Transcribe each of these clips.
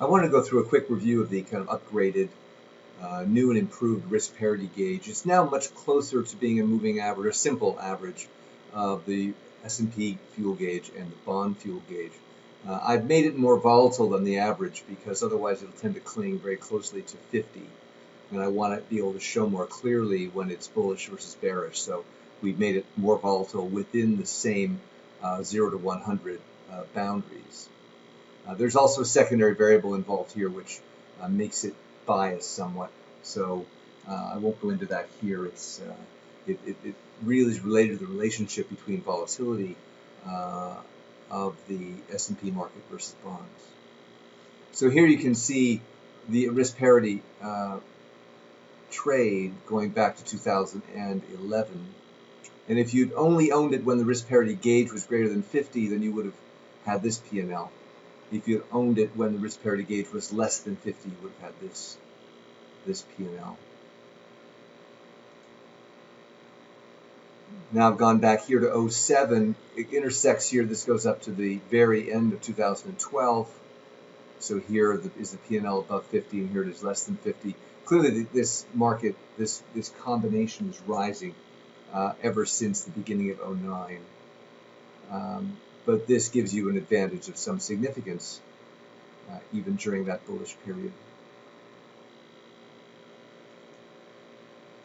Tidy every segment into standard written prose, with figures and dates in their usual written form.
I want to go through a quick review of the kind of upgraded, new and improved risk parity gauge. It's now much closer to being a moving average, or simple average, of the S&P fuel gauge and the bond fuel gauge. I've made it more volatile than the average because otherwise it'll tend to cling very closely to 50. And I want to be able to show more clearly when it's bullish versus bearish. So we've made it more volatile within the same 0 to 100 boundaries. There's also a secondary variable involved here which makes it biased somewhat. So I won't go into that here. It really is related to the relationship between volatility of the S&P market versus bonds. So here you can see the risk parity trade going back to 2011. And if you'd only owned it when the risk parity gauge was greater than 50, then you would have had this P&L. If you had owned it when the risk parity gauge was less than 50, you would have had this P&L. Now I've gone back here to 07. It intersects here. This goes up to the very end of 2012. So here is the P&L above 50, and here it is less than 50. Clearly, this market, this combination is rising ever since the beginning of 09. But this gives you an advantage of some significance even during that bullish period.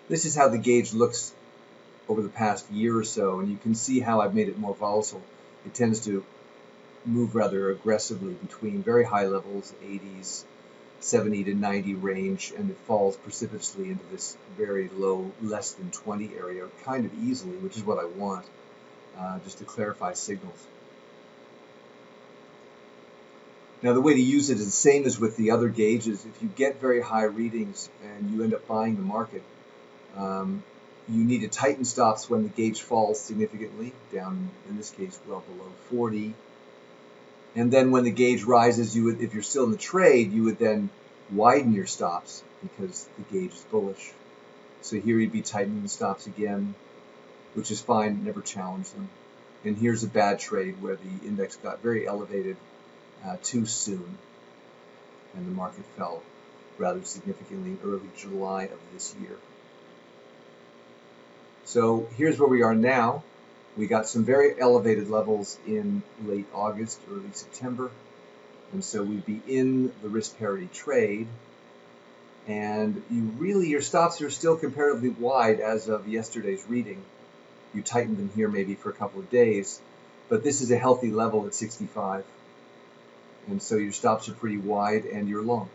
This is how the gauge looks over the past year or so, and you can see how I've made it more volatile. It tends to move rather aggressively between very high levels, 80s, 70 to 90 range, and it falls precipitously into this very low, less than 20 area, kind of easily, which is what I want, just to clarify signals. Now the way to use it is the same as with the other gauges. If you get very high readings and you end up buying the market, you need to tighten stops when the gauge falls significantly, down in this case well below 40. And then when the gauge rises, you would, if you're still in the trade, you would then widen your stops because the gauge is bullish. So here you'd be tightening the stops again, which is fine, never challenge them. And here's a bad trade where the index got very elevated too soon, and the market fell rather significantly in early July of this year. So here's where we are now. We got some very elevated levels in late August, early September, and so we'd be in the risk parity trade, and your stops are still comparatively wide as of yesterday's reading. You tightened them here maybe for a couple of days, but this is a healthy level at 65, and so your stops are pretty wide and you're long.